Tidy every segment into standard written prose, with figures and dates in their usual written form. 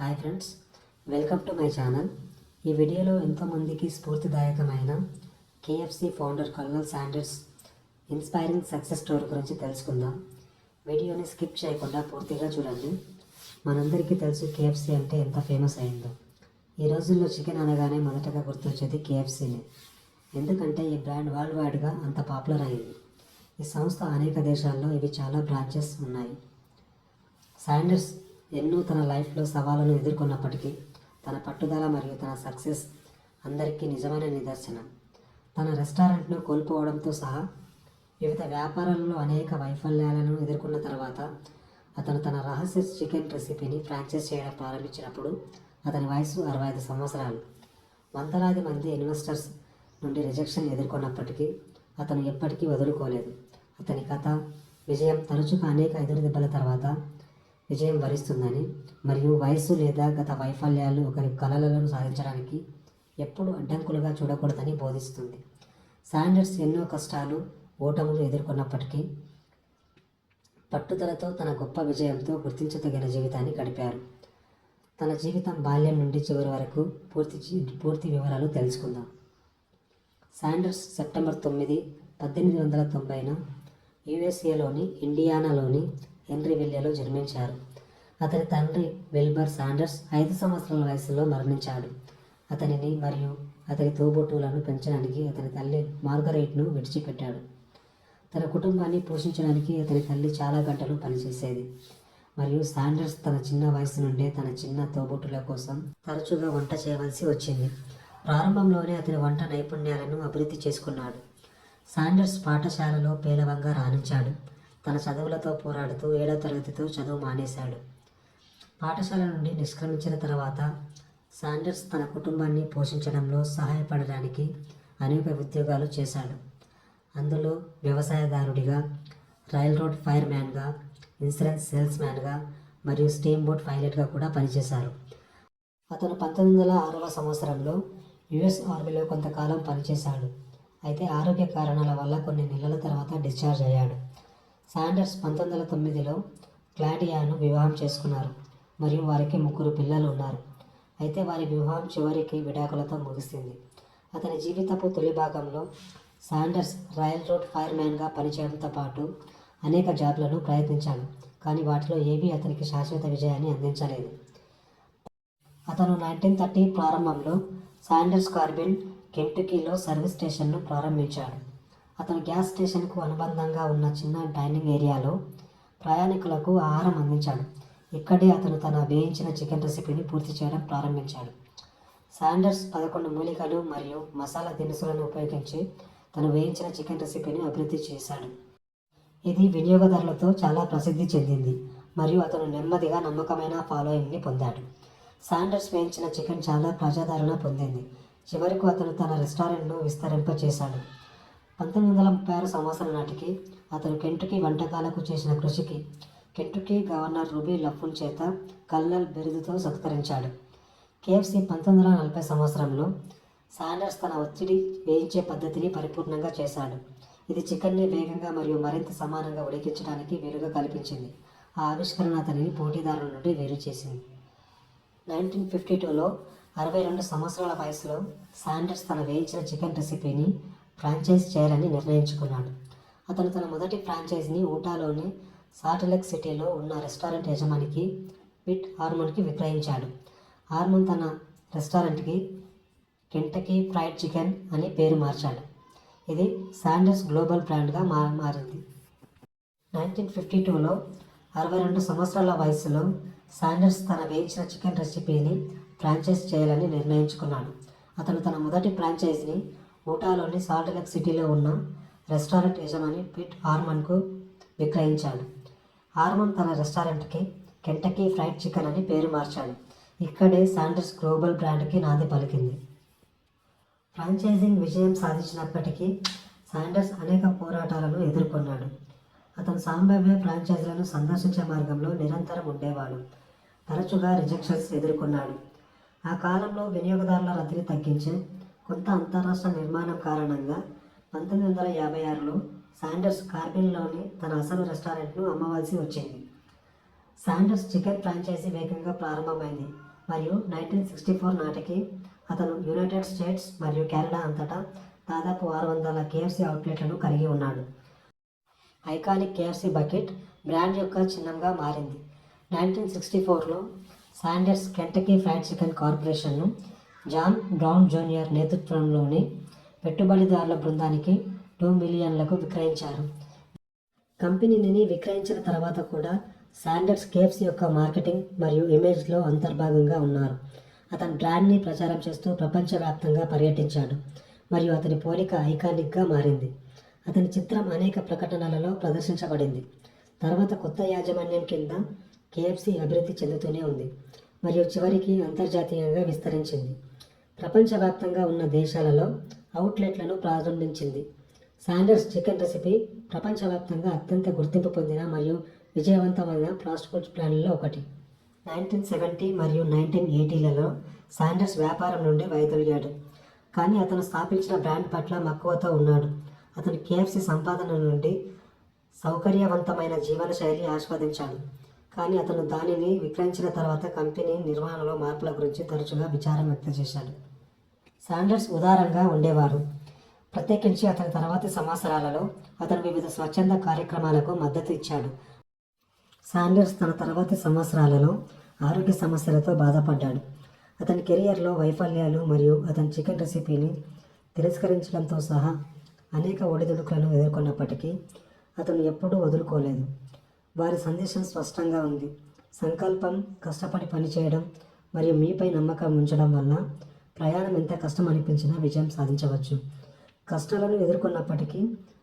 Hi friends, welcome to my channel. ఈ వీడియోలో ఎంతోమందికి స్ఫూర్తిదాయకమైన KFC founder colonel Sanders inspiring success story గురించి తెలుసుకుందాం. వీడియోని స్కిప్ చేయకుండా పూర్తిగా చూడండి. మనందరికీ తెలుసు కేఎఫ్సి అంటే ఎంత ఫేమస్ అయిందో. ఈ రోజుల్లో చికెన్ అనగానే మొదటగా గుర్తొచ్చేది కేఎఫ్సీనే. ఎందుకంటే ఈ బ్రాండ్ వరల్డ్ వైడ్గా అంత పాపులర్ అయింది. ఈ సంస్థ అనేక దేశాల్లో ఇవి చాలా బ్రాంచెస్ ఉన్నాయి. శాండర్స్ ఎన్నో తన లైఫ్లో సవాళ్ళను ఎదుర్కొన్నప్పటికీ తన పట్టుదల మరియు తన సక్సెస్ అందరికీ నిజమైన నిదర్శనం. తన రెస్టారెంట్ను కోల్పోవడంతో సహా వివిధ వ్యాపారాలలో అనేక వైఫల్యాలను ఎదుర్కొన్న తర్వాత అతను తన రహస్య చికెన్ రెసిపీని ఫ్రాంచైజ్ చేయడం ప్రారంభించినప్పుడు అతని వయసు 65 సంవత్సరాలు. వందలాది మంది ఇన్వెస్టర్స్ నుండి రిజెక్షన్ ఎదుర్కొన్నప్పటికీ అతను ఎప్పటికీ వదులుకోలేదు. అతని కథ విజయం తరచుగా అనేక ఎదురు దెబ్బల తర్వాత విజయం వరిస్తుందని మరియు వయస్సు లేదా గత వైఫల్యాలు ఒకరి కలలను సాధించడానికి ఎప్పుడు అడ్డంకులుగా చూడకూడదని బోధిస్తుంది. శాండర్స్ ఎన్నో కష్టాలు ఓటములు ఎదుర్కొన్నప్పటికీ పట్టుదలతో తన గొప్ప విజయంతో గుర్తించదగిన జీవితాన్ని గడిపారు. తన జీవితం బాల్యం నుండి చివరి వరకు పూర్తి వివరాలు తెలుసుకుందాం. శాండర్స్ సెప్టెంబర్ 9, 1890న యుఎస్ఏలోని ఇండియానాలోని హెన్రీవిల్లేలో జన్మించారు. అతని తండ్రి విల్బర్ శాండర్స్ 5 సంవత్సరాల వయసులో మరణించాడు. అతనిని మరియు అతని తోబుట్టువులను పెంచడానికి అతని తల్లి మార్గరెట్ను విడిచిపెట్టాడు. తన కుటుంబాన్ని పోషించడానికి అతని తల్లి చాలా గంటలు పనిచేసేది మరియు శాండర్స్ తన చిన్న వయసు నుండే తన చిన్న తోబుట్టుల కోసం తరచుగా వంట చేయవలసి వచ్చింది. ప్రారంభంలోనే అతని వంట నైపుణ్యాలను అభివృద్ధి చేసుకున్నాడు. శాండర్స్ పాఠశాలలో పేలవంగా రాణించాడు. తన చదువులతో పోరాడుతూ 7వ తరగతితో చదువు మానేశాడు. పాఠశాల నుండి నిష్క్రమించిన తర్వాత శాండర్స్ తన కుటుంబాన్ని పోషించడంలో సహాయపడడానికి అనేక ఉద్యోగాలు చేశాడు. అందులో వ్యవసాయదారుడిగా, రైల్రోడ్ ఫైర్ మ్యాన్గా, ఇన్సూరెన్స్ సేల్స్ మ్యాన్గా మరియు స్టీమ్ బోట్ పైలట్గా కూడా పనిచేశారు. అతను 1906వ సంవత్సరంలో యుఎస్ ఆర్మీలో కొంతకాలం పనిచేశాడు. అయితే ఆరోగ్య కారణాల వల్ల కొన్ని నెలల తర్వాత డిశ్చార్జ్ అయ్యాడు. శాండర్స్ 1909లో క్లాడియాను వివాహం చేసుకున్నారు మరియు వారికి 3 పిల్లలు ఉన్నారు. అయితే వారి వివాహం చివరికి విడాకులతో ముగిసింది. అతని జీవితపు తొలి భాగంలో శాండర్స్ రైల్రోడ్ ఫైర్ మ్యాన్గా పనిచేయడంతో పాటు అనేక జాబ్లను ప్రయత్నించాడు, కానీ వాటిలో ఏవీ అతనికి శాశ్వత విజయాన్ని అందించలేదు. అతను 1930 ప్రారంభంలో శాండర్స్ కార్బిన్, కెంటుకీలో సర్వీస్ స్టేషన్ను ప్రారంభించాడు. అతను గ్యాస్ స్టేషన్కు అనుబంధంగా ఉన్న చిన్న డైనింగ్ ఏరియాలో ప్రయాణికులకు ఆహారం అందించాడు. ఇక్కడే అతను తన వేయించిన చికెన్ రెసిపీని పూర్తి చేయడం ప్రారంభించాడు. శాండర్స్ 11 మూలికలు మరియు మసాలా దినుసులను ఉపయోగించి తను వేయించిన చికెన్ రెసిపీని అభివృద్ధి చేశాడు. ఇది వినియోగదారులతో చాలా ప్రసిద్ధి చెందింది మరియు అతను నెమ్మదిగా నమ్మకమైన ఫాలోయింగ్ని పొందాడు. శాండర్స్ వేయించిన చికెన్ చాలా ప్రజాదరణ పొందింది. చివరకు అతను తన రెస్టారెంట్ను విస్తరింపచేశాడు. 1936 సంవత్సరం నాటికి అతను కెంటుకీ వంటకాలకు చేసిన కృషికి కెంటుకీ గవర్నర్ రూబీ లఫూన్ చేత కల్నల్ బిరుదుతో సత్కరించాడు. కేఎఫ్సి 1940 సంవత్సరంలో శాండర్స్ తన ఒత్తిడి వేయించే పద్ధతిని పరిపూర్ణంగా చేశాడు. ఇది చికెన్ని వేగంగా మరియు మరింత సమానంగా ఉడికించడానికి వీలుగా కల్పించింది. ఆ ఆవిష్కరణ అతనిని పోటీదారుల నుండి వేరు చేసింది. 1952లో 62 సంవత్సరాల వయసులో శాండర్స్ తన వేయించిన చికెన్ రెసిపీని ఫ్రాంచైజ్ చేయాలని నిర్ణయించుకున్నాడు. అతను తన మొదటి ఫ్రాంచైజీని ఊటాలోని సాల్ట్ సిటీలో ఉన్న రెస్టారెంట్ యజమానికి పిట్ హార్మన్కి విక్రయించాడు. హార్మన్ తన రెస్టారెంట్కి కెంటకీ ఫ్రైడ్ చికెన్ అని పేరు మార్చాడు. ఇది శాండర్స్ గ్లోబల్ బ్రాండ్గా మారింది. 1952లో 62 సంవత్సరాల వయసులో శాండర్స్ తన వేయించిన చికెన్ రెసిపీని ఫ్రాంచైజ్ చేయాలని నిర్ణయించుకున్నాడు. అతను తన మొదటి ఫ్రాంచైజీని ఊటాలోని సాల్ట్ లేక్ సిటీలో ఉన్న రెస్టారెంట్ యజమాని పిట్ హార్మన్కు విక్రయించాడు. హార్మన్ తన రెస్టారెంట్కి కెంటకీ ఫ్రైడ్ చికెన్ అని పేరు మార్చాడు. ఇక్కడే శాండర్స్ గ్లోబల్ బ్రాండ్కి నాంది పలికింది. ఫ్రాంచైజింగ్ విజయం సాధించినప్పటికీ శాండర్స్ అనేక పోరాటాలను ఎదుర్కొన్నాడు. అతను సంభావ్య ఫ్రాంచైజీలను సందర్శించే మార్గంలో నిరంతరం ఉండేవాడు. తరచుగా రిజెక్షన్స్ ఎదుర్కొన్నాడు. ఆ కాలంలో వినియోగదారుల రద్దీని తగ్గించే కొంత అంతర్రాష్ట్ర నిర్మాణం కారణంగా 1956లో శాండర్స్ కార్బిన్లోని తన అసలు రెస్టారెంట్ను అమ్మవలసి వచ్చింది. శాండర్స్ చికెన్ ఫ్రాంచైజీ వేగంగా ప్రారంభమైంది మరియు 1964 నాటికి అతను యునైటెడ్ స్టేట్స్ మరియు కెనడా అంతటా దాదాపు 600 కేఎఫ్సి అవుట్లెట్లను కలిగి ఉన్నాడు. ఐకానిక్ కేఎఫ్సి బకెట్ బ్రాండ్ యొక్క చిహ్నంగా మారింది. 1964లో శాండర్స్ కెంటకీ ఫ్రైడ్ చికెన్ కార్పొరేషన్ను జాన్ బ్రౌన్ జూనియర్ నేతృత్వంలోని పెట్టుబడిదారుల బృందానికి $2 మిలియన్లకు విక్రయించారు. కంపెనీని విక్రయించిన తర్వాత కూడా శాండర్స్ కేఎఫ్సి యొక్క మార్కెటింగ్ మరియు ఇమేజ్లో అంతర్భాగంగా ఉన్నారు. అతని బ్రాండ్ని ప్రచారం చేస్తూ ప్రపంచవ్యాప్తంగా పర్యటించాడు మరియు అతని పోలిక ఐకానిక్గా మారింది. అతని చిత్రం అనేక ప్రకటనలలో ప్రదర్శించబడింది. తర్వాత కొత్త యాజమాన్యం కింద కేఎఫ్సి అభివృద్ధి చెందుతూనే ఉంది మరియు చివరికి అంతర్జాతీయంగా విస్తరించింది. ప్రపంచవ్యాప్తంగా ఉన్న దేశాలలో అవుట్లెట్లను ప్రారంభించింది. శాండర్స్ చికెన్ రెసిపీ ప్రపంచవ్యాప్తంగా అత్యంత గుర్తింపు పొందిన మరియు విజయవంతమైన ఫాస్ట్ ఫుడ్ బ్రాండ్లలో ఒకటి. 1970 మరియు 1980లలో శాండర్స్ వ్యాపారం నుండి వైదొలిగాడు, కానీ అతను స్థాపించిన బ్రాండ్ పట్ల మక్కువతో ఉన్నాడు. అతను కేఎఫ్సి సంపాదన నుండి సౌకర్యవంతమైన జీవనశైలి ఆస్వాదించాడు, కానీ అతను దానిని విక్రయించిన తర్వాత కంపెనీ నిర్వహణలో మార్పుల గురించి తరచుగా విచారం వ్యక్తం చేశాడు. శాండర్స్ ఉదారంగా ఉండేవారు, ప్రత్యేకించి అతని తర్వాతి సంవత్సరాలలో అతను వివిధ స్వచ్ఛంద కార్యక్రమాలకు మద్దతు ఇచ్చాడు. శాండర్స్ తన తర్వాతి సంవత్సరాలలో ఆరోగ్య సమస్యలతో బాధపడ్డాడు. అతని కెరియర్లో వైఫల్యాలు మరియు అతని చికెన్ రెసిపీని తిరస్కరించడంతో సహా అనేక ఒడిదుడుకులను ఎదుర్కొన్నప్పటికీ అతను ఎప్పుడూ వదులుకోలేదు. వారి సందేశం స్పష్టంగా ఉంది: సంకల్పం, కష్టపడి పనిచేయడం మరియు మీపై నమ్మకం ఉంచడం వల్ల ప్రయాణం ఎంత కష్టం అనిపించినా విజయం సాధించవచ్చు. కష్టాలను ఎదుర్కొన్నప్పటికీ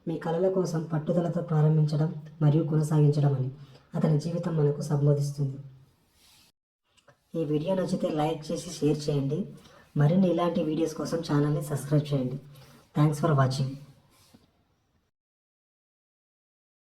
మీ కలల కోసం పట్టుదలతో ప్రారంభించడం మరియు కొనసాగించడం అని అతని జీవితం మనకు సంబోధిస్తుంది. ఈ వీడియో నచ్చితే లైక్ చేసి షేర్ చేయండి. మరిన్ని ఇలాంటి వీడియోస్ కోసం ఛానల్ని సబ్స్క్రైబ్ చేయండి. Thanks for watching.